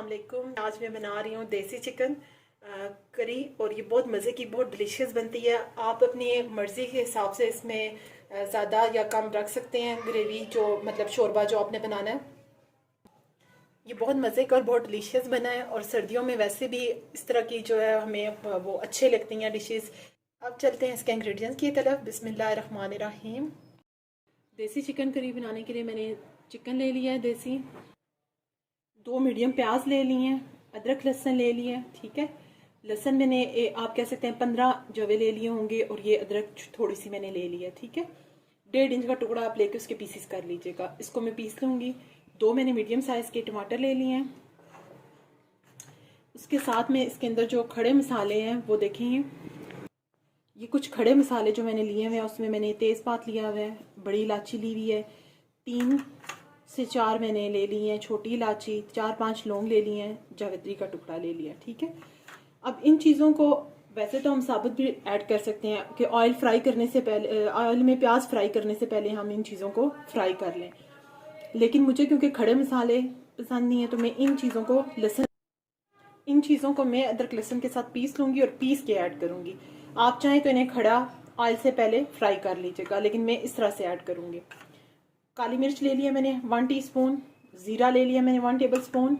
अस्सलाम वालेकुम। आज मैं बना रही हूँ देसी चिकन करी और ये बहुत मज़े की, बहुत डिलीशियस बनती है। आप अपनी मर्ज़ी के हिसाब से इसमें ज़्यादा या कम रख सकते हैं ग्रेवी, जो मतलब शोरबा जो आपने बनाना है। ये बहुत मज़े का और बहुत डिलीशियस बना है और सर्दियों में वैसे भी इस तरह की जो है हमें वो अच्छे लगती हैं डिशेस। अब चलते हैं इसके इंग्रेडिएंट्स की तरफ। बिस्मिल्लाहिर्रहमानिर्रहीम। देसी चिकन करी बनाने के लिए मैंने चिकन ले लिया है देसी, 2 मीडियम प्याज ले लिए हैं, अदरक लहसुन ले लिए हैं। ठीक है, लहसुन मैंने आप कह सकते हैं 15 जवे ले लिए होंगे और ये अदरक थोड़ी सी मैंने ले लिया। ठीक है, 1.5 इंच का टुकड़ा आप लेके उसके पीसेस कर लीजिएगा। इसको मैं पीस लूँगी। 2 मैंने मीडियम साइज़ के टमाटर ले लिए हैं। उसके साथ में इसके अंदर जो खड़े मसाले हैं वो देखेंगे, ये कुछ खड़े मसाले जो मैंने लिए हुए हैं उसमें मैंने तेज़पात लिया हुआ है, बड़ी इलायची ली हुई है, 3 से 4 मैंने ले ली हैं छोटी इलायची, 4-5 लौंग ले लिए हैं, जावित्री का टुकड़ा ले लिया। ठीक है, अब इन चीज़ों को वैसे तो हम साबुत भी ऐड कर सकते हैं कि ऑयल फ्राई करने से पहले, ऑयल में प्याज फ्राई करने से पहले हम इन चीज़ों को फ्राई कर लें, लेकिन मुझे क्योंकि खड़े मसाले पसंद नहीं है तो मैं इन चीज़ों को मैं अदरक लहसुन के साथ पीस लूँगी और पीस के ऐड करूँगी। आप चाहें तो इन्हें खड़ा ऑयल से पहले फ्राई कर लीजिएगा, लेकिन मैं इस तरह से ऐड करूँगी। काली मिर्च ले लिया मैंने 1 टीस्पून, ज़ीरा ले लिया मैंने 1 टेबल स्पून।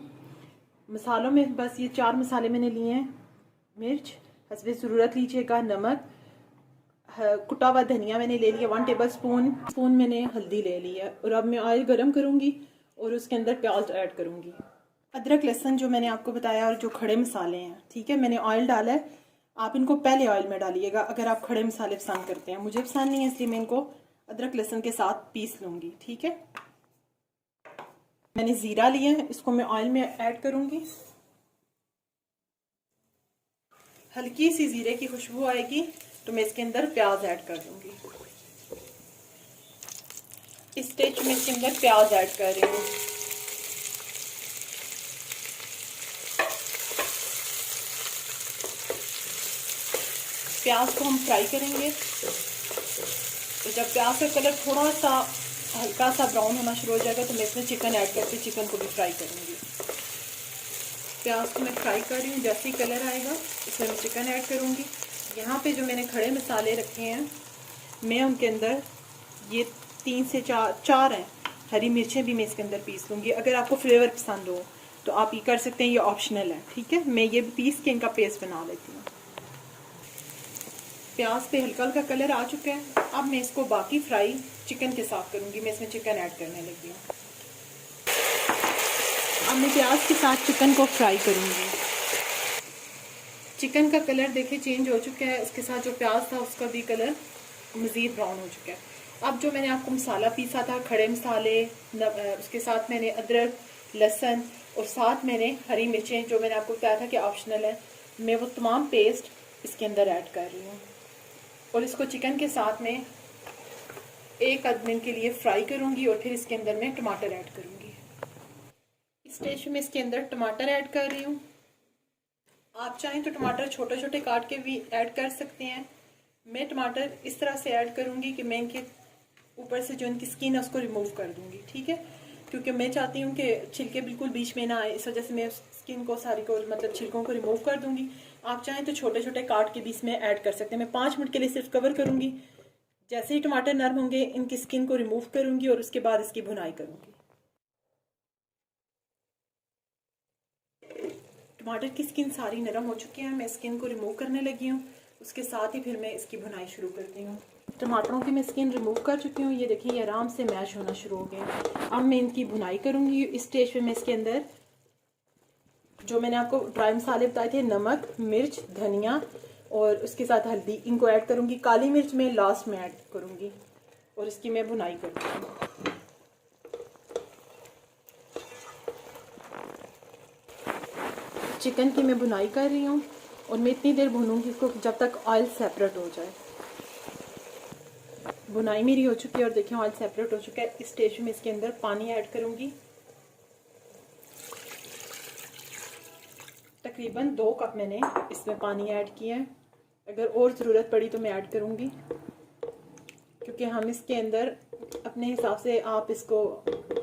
मसालों में बस ये 4 मसाले मैंने लिए हैं। मिर्च हस्बे ज़रूरत लीजिएगा, नमक, कुटा हुआ धनिया मैंने ले लिया 1 टेबल स्पून मैंने हल्दी ले ली है। और अब मैं ऑयल गरम करूँगी और उसके अंदर प्याज ऐड करूँगी। अदरक लहसुन जो मैंने आपको बताया और जो खड़े मसाले हैं, ठीक है, मैंने ऑयल डाला है। आप इनको पहले ऑयल में डालिएगा अगर आप खड़े मसाले पसंद करते हैं। मुझे पसंद नहीं है इसलिए मैं इनको अदरक लहसुन के साथ पीस लूँगी। ठीक है, मैंने ज़ीरा लिया है, इसको मैं ऑयल में ऐड करूँगी। हल्की सी ज़ीरे की खुशबू आएगी तो मैं इसके अंदर प्याज ऐड कर दूँगी। इस स्टेज में इसके अंदर प्याज ऐड कर रही हूँ। प्याज को हम फ्राई करेंगे, तो जब प्याज का कलर थोड़ा सा हल्का सा ब्राउन होना शुरू हो जाएगा तो मैं इसमें चिकन ऐड करके चिकन को भी फ्राई करूँगी। प्याज को मैं फ्राई कर रही हूँ, जैसे ही कलर आएगा इसमें मैं चिकन ऐड करूँगी। यहाँ पे जो मैंने खड़े मसाले रखे हैं मैं उनके अंदर ये 3 से 4 हैं, हरी मिर्चें भी मैं इसके अंदर पीस लूँगी। अगर आपको फ्लेवर पसंद हो तो आप ये कर सकते हैं, ये ऑप्शनल है। ठीक है, मैं ये पीस के इनका पेस्ट बना लेती हूँ। प्याज पे हल्का हल्का कलर आ चुका है। अब मैं इसको बाकी फ्राई चिकन के साथ करूँगी। मैं इसमें चिकन ऐड करने लगी हूँ। अब मैं प्याज के साथ चिकन को फ्राई करूँगी। चिकन का कलर देखिए चेंज हो चुका है, इसके साथ जो प्याज था उसका भी कलर मज़ीद ब्राउन हो चुका है। अब जो मैंने आपको मसाला पीसा था, खड़े मसाले, उसके साथ मैंने अदरक लहसुन और साथ मैंने हरी मिर्चें, जो मैंने आपको बताया था कि ऑप्शनल है, मैं वो तमाम पेस्ट इसके अंदर ऐड कर रही हूँ और इसको चिकन के साथ में 1 आध मिनट के लिए फ्राई करूँगी और फिर इसके अंदर मैं टमाटर ऐड करूँगी। इस स्टेज में इसके अंदर टमाटर ऐड कर रही हूँ। आप चाहें तो टमाटर छोटे छोटे काट के भी ऐड कर सकते हैं। मैं टमाटर इस तरह से ऐड करूँगी कि मैं इनके ऊपर से जो इनकी स्किन है उसको रिमूव कर दूँगी। ठीक है, क्योंकि मैं चाहती हूँ कि छिलके बिल्कुल बीच में ना आए, इस वजह से मैं स्किन को सारी को मतलब छिलकों को रिमूव कर दूँगी। आप चाहें तो छोटे छोटे काट के भी इसमें ऐड कर सकते हैं। मैं 5 मिनट के लिए सिर्फ कवर करूँगी। जैसे ही टमाटर नरम होंगे इनकी स्किन को रिमूव करूँगी और उसके बाद इसकी भुनाई करूँगी। टमाटर की स्किन सारी नरम हो चुकी है, मैं स्किन को रिमूव करने लगी हूँ। उसके साथ ही फिर मैं इसकी भुनाई शुरू करती हूँ। टमाटरों की मैं स्किन रिमूव कर चुकी हूँ। ये देखिए ये आराम से मैश होना शुरू हो गए। अब मैं इनकी भुनाई करूँगी। इस स्टेज पे मैं इसके अंदर जो मैंने आपको ड्राई मसाले बताए थे, नमक, मिर्च, धनिया और उसके साथ हल्दी, इनको ऐड करूँगी। काली मिर्च मैं लास्ट में ऐड करूँगी और इसकी मैं भुनाई करूँगी। चिकन की मैं भुनाई कर रही हूँ और मैं इतनी देर भूनूंगी इसको जब तक ऑयल सेपरेट हो जाए। भुनाई मेरी हो चुकी है और देखिए ऑयल सेपरेट हो चुका है। इस स्टेज में इसके अंदर पानी ऐड करूँगी। तकरीबन 2 कप मैंने इसमें पानी ऐड किया है। अगर और ज़रूरत पड़ी तो मैं ऐड करूँगी, क्योंकि हम इसके अंदर अपने हिसाब से आप इसको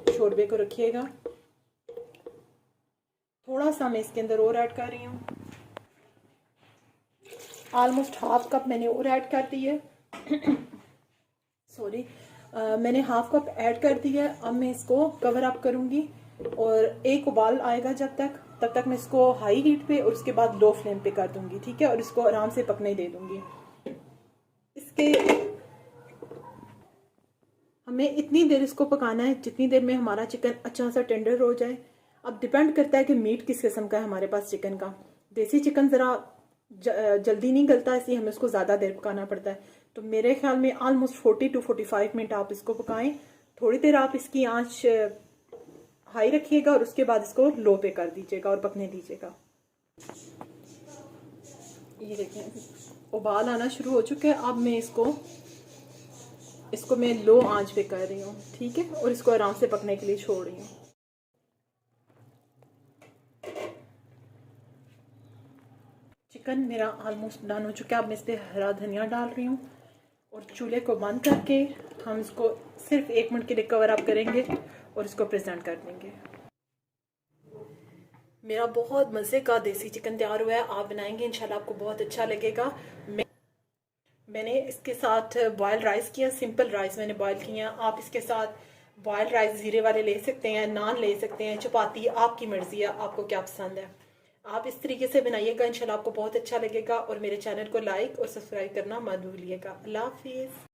शोरबे को रखिएगा। थोड़ा सा मैं इसके अंदर और ऐड कर रही हूँ, ऑलमोस्ट हाफ कप मैंने और ऐड कर दी है। सॉरी, मैंने हाफ कप ऐड कर दिया है। अब मैं इसको कवर अप करूँगी और एक उबाल आएगा जब तक, तब तक मैं इसको हाई हीट पे और उसके बाद लो फ्लेम पे कर दूंगी, ठीक है, और इसको आराम से पकने दे दूंगी। इसके हमें इतनी देर इसको पकाना है जितनी देर में हमारा चिकन अच्छा सा टेंडर हो जाए। अब डिपेंड करता है कि मीट किस किस्म का है हमारे पास चिकन का। देसी चिकन ज़रा जल्दी नहीं गलता, इसलिए हमें इसको ज़्यादा देर पकाना पड़ता है। तो मेरे ख्याल में ऑलमोस्ट 40 to 45 मिनट आप इसको पकाएं। थोड़ी देर आप इसकी आंच हाई रखिएगा और उसके बाद इसको लो पे कर दीजिएगा और पकने दीजिएगा। ये देखें उबाल आना शुरू हो चुका है। अब मैं इसको मैं लो आंच पे कर रही हूँ, ठीक है, और इसको आराम से पकने के लिए छोड़ रही हूँ। चिकन मेरा ऑलमोस्ट डन हो चुका है। अब मैं इस पर हरा धनिया डाल रही हूँ और चूल्हे को बंद करके हम इसको सिर्फ 1 मिनट के लिए कवर अप करेंगे और इसको प्रेजेंट कर देंगे। मेरा बहुत मज़े का देसी चिकन तैयार हुआ है। आप बनाएंगे इंशाल्लाह आपको बहुत अच्छा लगेगा। मैंने इसके साथ बॉयल राइस किया, सिंपल राइस मैंने बॉयल किया। आप इसके साथ बॉयल राइस ज़ीरे वाले ले सकते हैं, नान ले सकते हैं, चपाती, आपकी मर्ज़ी है, आपको क्या पसंद है। आप इस तरीके से बनाइएगा, इंशाल्लाह आपको बहुत अच्छा लगेगा। और मेरे चैनल को लाइक और सब्सक्राइब करना मत भूलिएगा। अल्लाह हाफिज़।